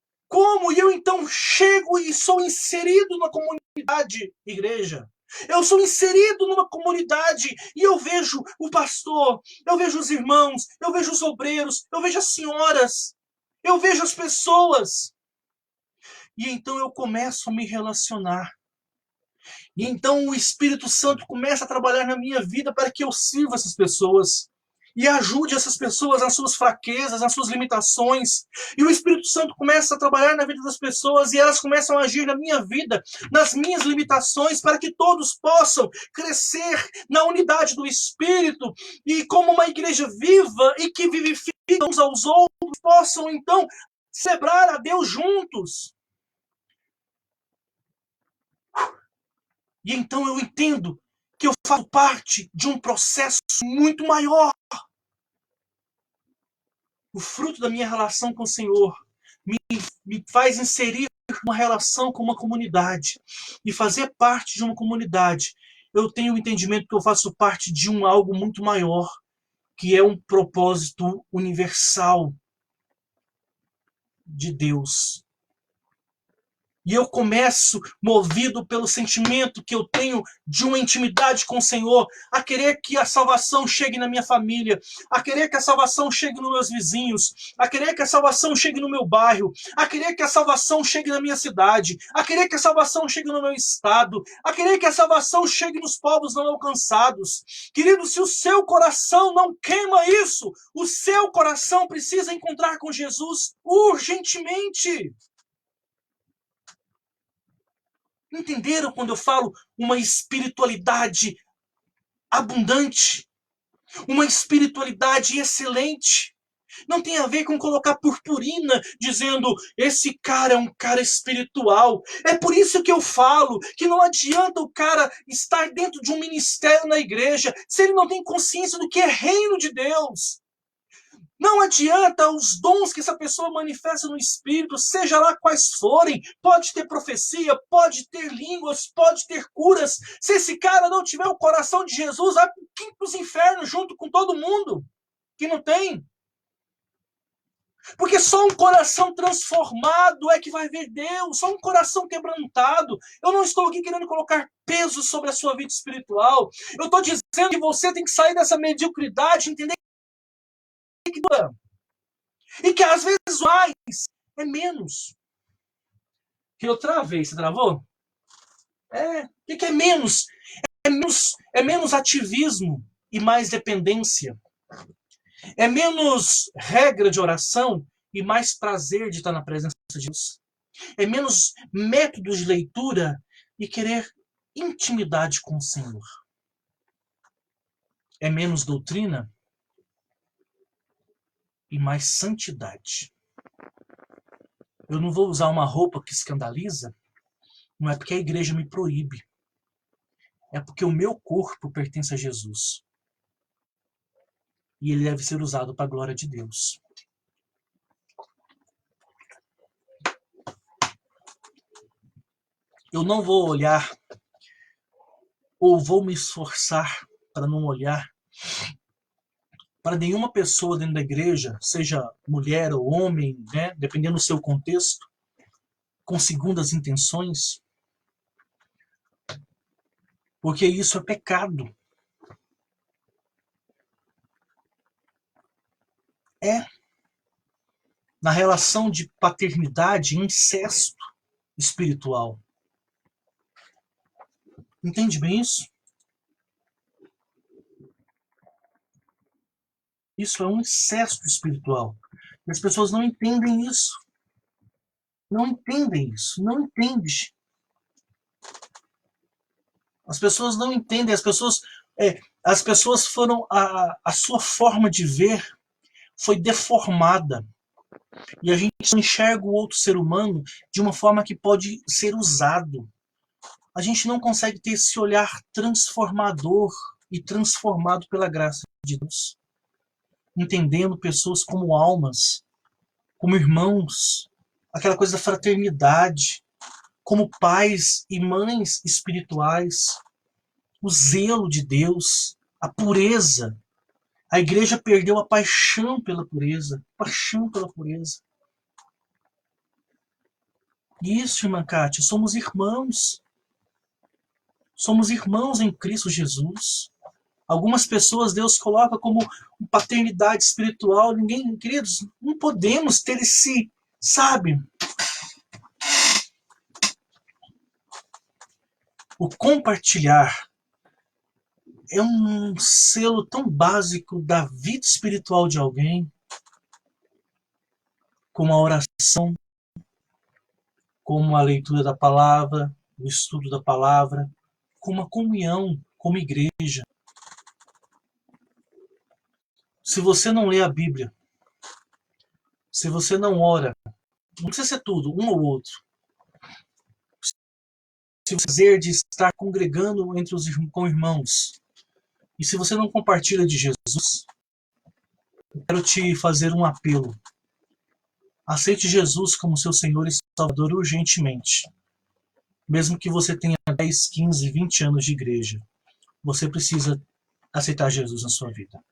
A: E eu então chego e sou inserido na comunidade igreja. Eu sou inserido numa comunidade e eu vejo o pastor, eu vejo os irmãos, eu vejo os obreiros, eu vejo as senhoras, eu vejo as pessoas. E então eu começo a me relacionar. E então o Espírito Santo começa a trabalhar na minha vida para que eu sirva essas pessoas. E ajude essas pessoas nas suas fraquezas, nas suas limitações. E o Espírito Santo começa a trabalhar na vida das pessoas e elas começam a agir na minha vida, nas minhas limitações, para que todos possam crescer na unidade do Espírito e como uma igreja viva e que vivifica uns aos outros, possam então celebrar a Deus juntos. E então eu entendo que eu faço parte de um processo muito maior. O fruto da minha relação com o Senhor me faz inserir uma relação com uma comunidade. E fazer parte de uma comunidade, eu tenho o entendimento que eu faço parte de algo muito maior, que é um propósito universal de Deus. E eu começo, movido pelo sentimento que eu tenho de uma intimidade com o Senhor, a querer que a salvação chegue na minha família, a querer que a salvação chegue nos meus vizinhos, a querer que a salvação chegue no meu bairro, a querer que a salvação chegue na minha cidade, a querer que a salvação chegue no meu estado, a querer que a salvação chegue nos povos não alcançados. Querido, se o seu coração não queima isso, o seu coração precisa encontrar com Jesus urgentemente. Entenderam quando eu falo uma espiritualidade abundante? Uma espiritualidade excelente? Não tem a ver com colocar purpurina, dizendo, esse cara é um cara espiritual. É por isso que eu falo que não adianta o cara estar dentro de um ministério na igreja se ele não tem consciência do que é reino de Deus. Não adianta os dons que essa pessoa manifesta no Espírito, seja lá quais forem, pode ter profecia, pode ter línguas, pode ter curas. Se esse cara não tiver o coração de Jesus, vai para os infernos junto com todo mundo que não tem. Porque só um coração transformado é que vai ver Deus, só um coração quebrantado. Eu não estou aqui querendo colocar peso sobre a sua vida espiritual. Eu estou dizendo que você tem que sair dessa mediocridade, entender que e que às vezes mais é menos. Que eu travei, você travou? O que é menos? É menos ativismo e mais dependência. É menos regra de oração e mais prazer de estar na presença de Deus. É menos métodos de leitura e querer intimidade com o Senhor. É menos doutrina e mais santidade. Eu não vou usar uma roupa que escandaliza, não é porque a igreja me proíbe. É porque o meu corpo pertence a Jesus. E ele deve ser usado para a glória de Deus. Eu não vou olhar, ou vou me esforçar para não olhar para nenhuma pessoa dentro da igreja, seja mulher ou homem, né, dependendo do seu contexto, com segundas intenções, porque isso é pecado. É na relação de paternidade, incesto espiritual. Entende bem isso? Isso é um incesto espiritual. E as pessoas não entendem isso. Não entendem isso. Não entendem. As pessoas não entendem. As pessoas foram... A sua forma de ver foi deformada. E a gente não enxerga o outro ser humano de uma forma que pode ser usado. A gente não consegue ter esse olhar transformador e transformado pela graça de Deus. Entendendo pessoas como almas, como irmãos, aquela coisa da fraternidade, como pais e mães espirituais, o zelo de Deus, a pureza. A igreja perdeu a paixão pela pureza, paixão pela pureza. Isso, irmã Kátia, somos irmãos. Somos irmãos em Cristo Jesus. Algumas pessoas Deus coloca como paternidade espiritual. Ninguém, queridos, não podemos ter esse, sabe? O compartilhar é um selo tão básico da vida espiritual de alguém, como a oração, como a leitura da palavra, o estudo da palavra, como a comunhão, como igreja. Se você não lê a Bíblia, se você não ora, não precisa ser tudo, um ou outro. Se você prazer de estar congregando com irmãos, e se você não compartilha de Jesus, eu quero te fazer um apelo. Aceite Jesus como seu Senhor e Salvador urgentemente. Mesmo que você tenha 10, 15, 20 anos de igreja, você precisa aceitar Jesus na sua vida.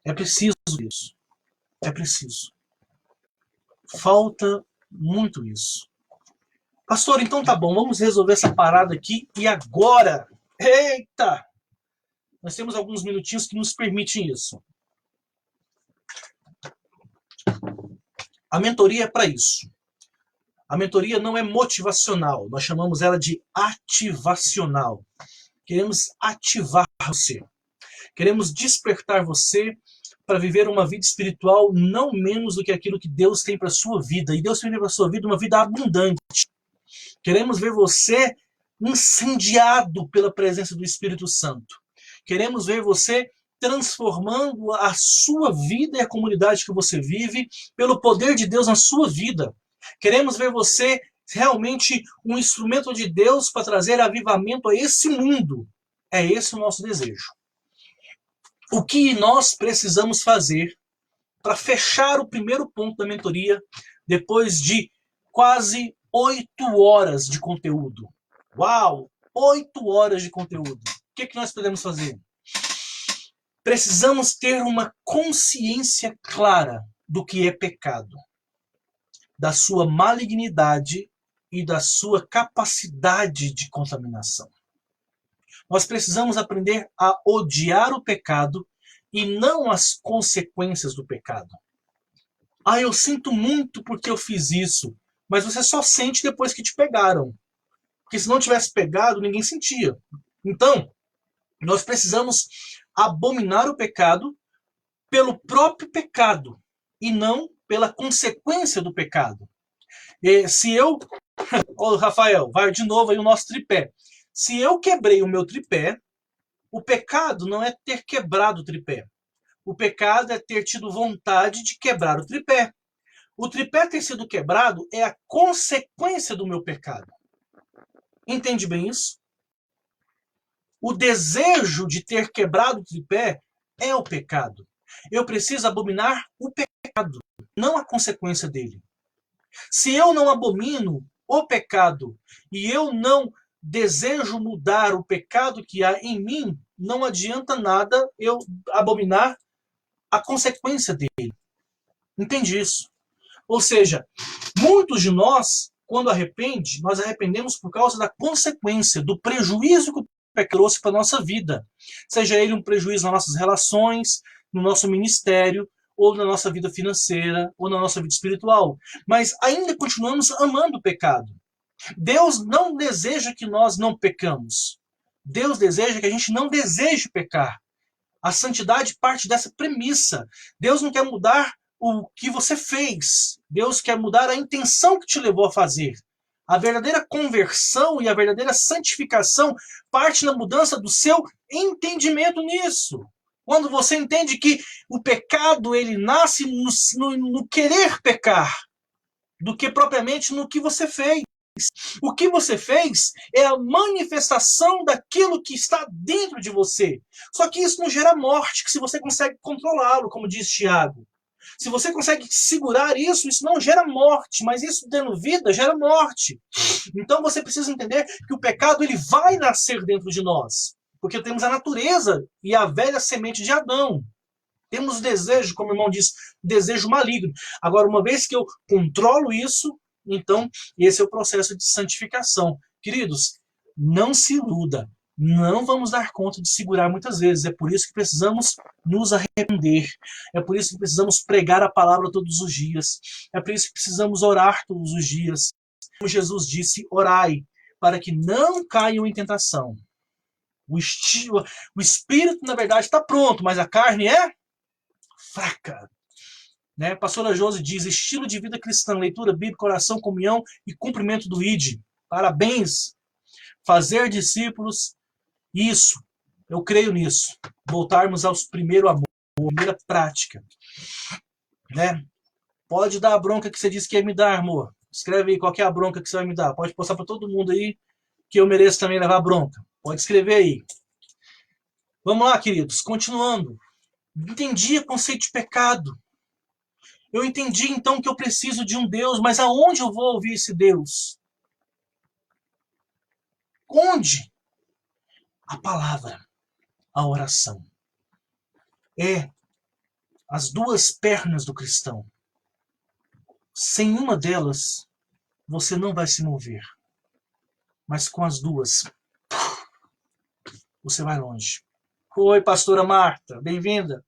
A: É preciso isso. É preciso. Falta muito isso. Pastor, então tá bom, vamos resolver essa parada aqui e agora. Eita! Nós temos alguns minutinhos que nos permitem isso. A mentoria é para isso. A mentoria não é motivacional, nós chamamos ela de ativacional. Queremos ativar você. Queremos despertar você para viver uma vida espiritual não menos do que aquilo que Deus tem para a sua vida. E Deus tem para a sua vida uma vida abundante. Queremos ver você incendiado pela presença do Espírito Santo. Queremos ver você transformando a sua vida e a comunidade que você vive pelo poder de Deus na sua vida. Queremos ver você realmente um instrumento de Deus para trazer avivamento a esse mundo. É esse o nosso desejo. O que nós precisamos fazer para fechar o primeiro ponto da mentoria, depois de quase 8 horas de conteúdo? Uau! 8 horas de conteúdo. O que nós podemos fazer? Precisamos ter uma consciência clara do que é pecado, da sua malignidade e da sua capacidade de contaminação. Nós precisamos aprender a odiar o pecado e não as consequências do pecado. Eu sinto muito porque eu fiz isso, mas você só sente depois que te pegaram. Porque se não tivesse pegado, ninguém sentia. Então, nós precisamos abominar o pecado pelo próprio pecado e não pela consequência do pecado. Se eu... Rafael, vai de novo aí o nosso tripé. Se eu quebrei o meu tripé, o pecado não é ter quebrado o tripé. O pecado é ter tido vontade de quebrar o tripé. O tripé ter sido quebrado é a consequência do meu pecado. Entende bem isso? O desejo de ter quebrado o tripé é o pecado. Eu preciso abominar o pecado, não a consequência dele. Se eu não abomino o pecado e eu não desejo mudar o pecado que há em mim, não adianta nada eu abominar a consequência dele. Entende isso? Ou seja, muitos de nós, quando arrepende, nós arrependemos por causa da consequência, do prejuízo que o pecado trouxe para a nossa vida. Seja ele um prejuízo nas nossas relações, no nosso ministério, ou na nossa vida financeira, ou na nossa vida espiritual. Mas ainda continuamos amando o pecado. Deus não deseja que nós não pecamos. Deus deseja que a gente não deseje pecar. A santidade parte dessa premissa. Deus não quer mudar o que você fez. Deus quer mudar a intenção que te levou a fazer. A verdadeira conversão e a verdadeira santificação parte na mudança do seu entendimento nisso. Quando você entende que o pecado ele nasce no querer pecar, do que propriamente no que você fez. O que você fez é a manifestação daquilo que está dentro de você. Só que isso não gera morte, que se você consegue controlá-lo, como diz Tiago. Se você consegue segurar isso, isso não gera morte, mas isso dando vida gera morte. Então você precisa entender que o pecado ele vai nascer dentro de nós, porque temos a natureza e a velha semente de Adão. Temos desejo, como o irmão diz, desejo maligno. Agora, uma vez que eu controlo isso, então esse é o processo de santificação. Queridos, não se iluda. Não vamos dar conta de segurar muitas vezes. É por isso que precisamos nos arrepender. É por isso que precisamos pregar a palavra todos os dias. É por isso que precisamos orar todos os dias. Como Jesus disse, orai, para que não caiam em tentação. O espírito, na verdade, está pronto, mas a carne é fraca. Né? Pastora Josi diz, estilo de vida cristã, leitura bíblica, oração, comunhão e cumprimento do ID. Parabéns. Fazer discípulos, isso, eu creio nisso. Voltarmos aos primeiro amor, primeira prática. Né? Pode dar a bronca que você disse que ia me dar, amor. Escreve aí qual que é a bronca que você vai me dar. Pode postar para todo mundo aí que eu mereço também levar a bronca. Pode escrever aí. Vamos lá, queridos, continuando. Entendi o conceito de pecado. Eu entendi então que eu preciso de um Deus, mas aonde eu vou ouvir esse Deus? Onde? A palavra, a oração. É as duas pernas do cristão. Sem uma delas, você não vai se mover. Mas com as duas, você vai longe. Oi, pastora Marta, bem-vinda.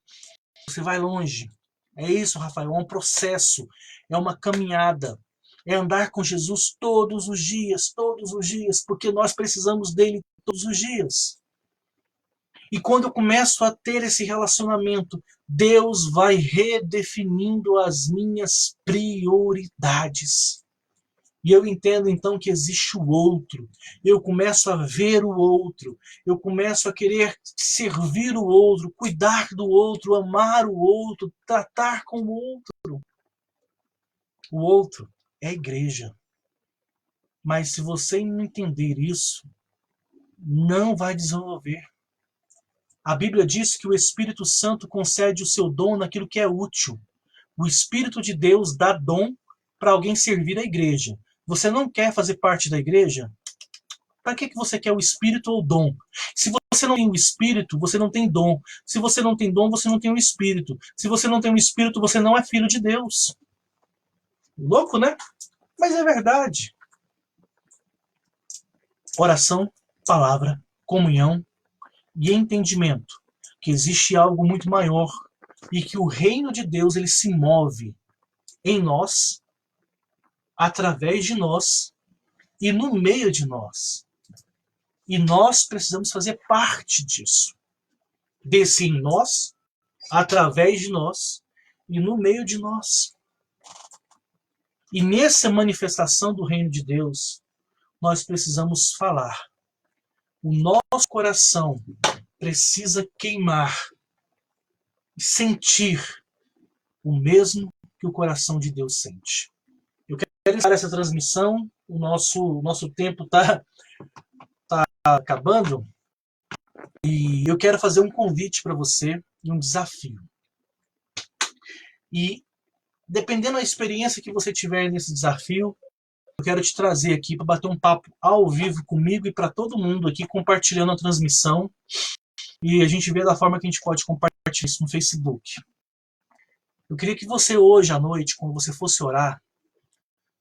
A: Você vai longe. É isso, Rafael, é um processo, é uma caminhada. É andar com Jesus todos os dias, porque nós precisamos dele todos os dias. E quando eu começo a ter esse relacionamento, Deus vai redefinindo as minhas prioridades. E eu entendo então que existe o outro. Eu começo a ver o outro. Eu começo a querer servir o outro, cuidar do outro, amar o outro, tratar com o outro. O outro é a igreja. Mas se você não entender isso, não vai desenvolver. A Bíblia diz que o Espírito Santo concede o seu dom naquilo que é útil. O Espírito de Deus dá dom para alguém servir a igreja. Você não quer fazer parte da igreja? Para que você quer o Espírito ou o dom? Se você não tem o Espírito, você não tem dom. Se você não tem dom, você não tem o Espírito. Se você não tem o Espírito, você não é filho de Deus. Louco, né? Mas é verdade. Oração, palavra, comunhão e entendimento que existe algo muito maior e que o reino de Deus ele se move em nós, através de nós e no meio de nós. E nós precisamos fazer parte disso. Desse em nós, através de nós e no meio de nós. E nessa manifestação do reino de Deus, nós precisamos falar. O nosso coração precisa queimar e sentir o mesmo que o coração de Deus sente. Eu quero encerrar essa transmissão, o nosso tempo está acabando, e eu quero fazer um convite para você e um desafio. E dependendo da experiência que você tiver nesse desafio, eu quero te trazer aqui para bater um papo ao vivo comigo e para todo mundo aqui, compartilhando a transmissão. E a gente vê da forma que a gente pode compartilhar isso no Facebook. Eu queria que você hoje à noite, quando você fosse orar,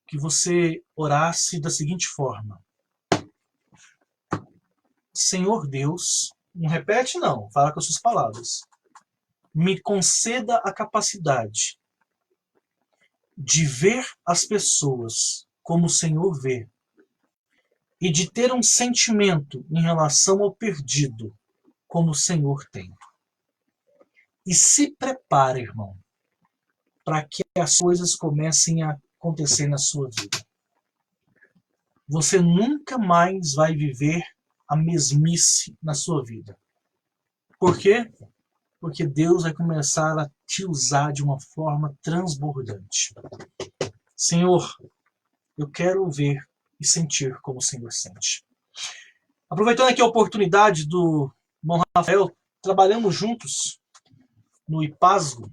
A: que você orasse da seguinte forma. Senhor Deus, não repete não, fala com as suas palavras. Me conceda a capacidade de ver as pessoas como o Senhor vê e de ter um sentimento em relação ao perdido como o Senhor tem. E se prepare, irmão, para que as coisas comecem a acontecer na sua vida. Você nunca mais vai viver a mesmice na sua vida. Por quê? Porque Deus vai começar a te usar de uma forma transbordante. Senhor, eu quero ver e sentir como o Senhor sente. Aproveitando aqui a oportunidade do irmão Rafael, trabalhamos juntos no IPASGO.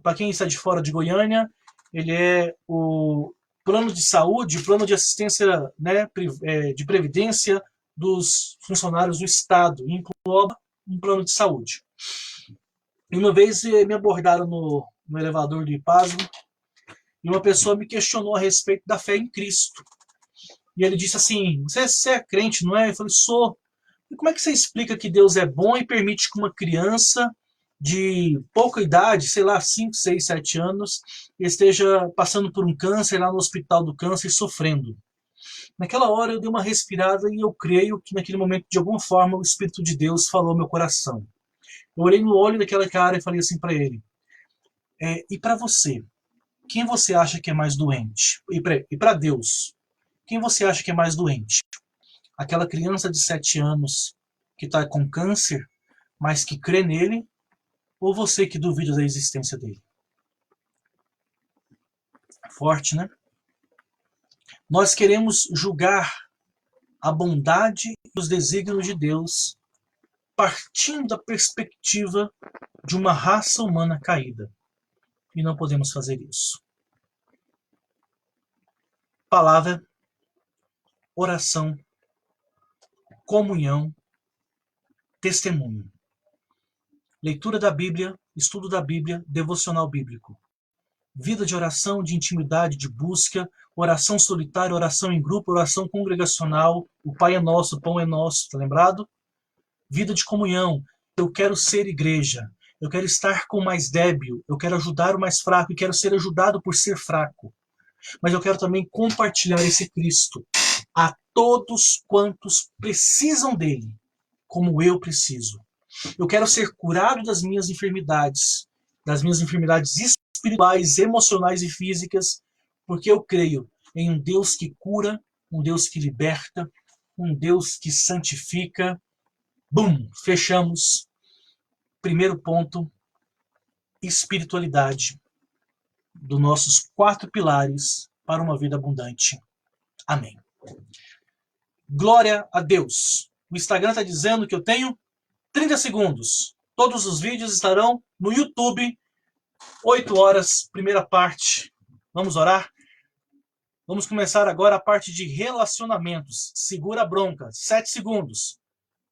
A: Para quem está de fora de Goiânia, ele é o plano de saúde, plano de assistência, né, de previdência dos funcionários do Estado, e engloba um plano de saúde. E uma vez me abordaram no elevador do IPASGO e uma pessoa me questionou a respeito da fé em Cristo. E ele disse assim, você é crente, não é? Eu falei, sou. E como é que você explica que Deus é bom e permite que uma criança de pouca idade, sei lá, 5, 6, 7 anos, esteja passando por um câncer lá no hospital do câncer, sofrendo? Naquela hora eu dei uma respirada e eu creio que naquele momento, de alguma forma, o Espírito de Deus falou ao meu coração. Eu olhei no olho daquela cara e falei assim para ele, e para você, quem você acha que é mais doente? E para Deus, quem você acha que é mais doente? Aquela criança de 7 anos que está com câncer, mas que crê nele, ou você que duvida da existência dele? Forte, né? Nós queremos julgar a bondade e os desígnios de Deus partindo da perspectiva de uma raça humana caída. E não podemos fazer isso. Palavra, oração, comunhão, testemunho. Leitura da Bíblia, estudo da Bíblia, devocional bíblico. Vida de oração, de intimidade, de busca, oração solitária, oração em grupo, oração congregacional, o Pai é nosso, o Pão é nosso, tá lembrado? Vida de comunhão, eu quero ser igreja, eu quero estar com o mais débil, eu quero ajudar o mais fraco e quero ser ajudado por ser fraco. Mas eu quero também compartilhar esse Cristo a todos quantos precisam dele, como eu preciso. Eu quero ser curado das minhas enfermidades espirituais, emocionais e físicas, porque eu creio em um Deus que cura, um Deus que liberta, um Deus que santifica. Bum! Fechamos. Primeiro ponto, espiritualidade, dos nossos 4 pilares para uma vida abundante. Amém. Glória a Deus. O Instagram está dizendo que eu tenho 30 segundos. Todos os vídeos estarão no YouTube. 8 horas, primeira parte. Vamos orar? Vamos começar agora a parte de relacionamentos. Segura a bronca. 7 segundos.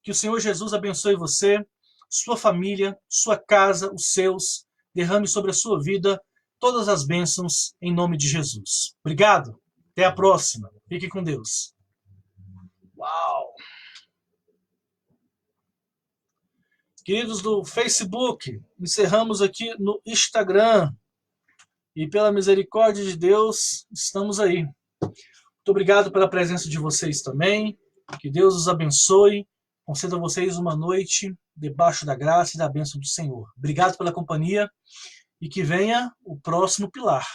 A: Que o Senhor Jesus abençoe você, sua família, sua casa, os seus. Derrame sobre a sua vida todas as bênçãos em nome de Jesus. Obrigado. Até a próxima. Fique com Deus. Uau! Queridos do Facebook, encerramos aqui no Instagram. E pela misericórdia de Deus, estamos aí. Muito obrigado pela presença de vocês também. Que Deus os abençoe. Conceda a vocês uma noite debaixo da graça e da bênção do Senhor. Obrigado pela companhia e que venha o próximo pilar.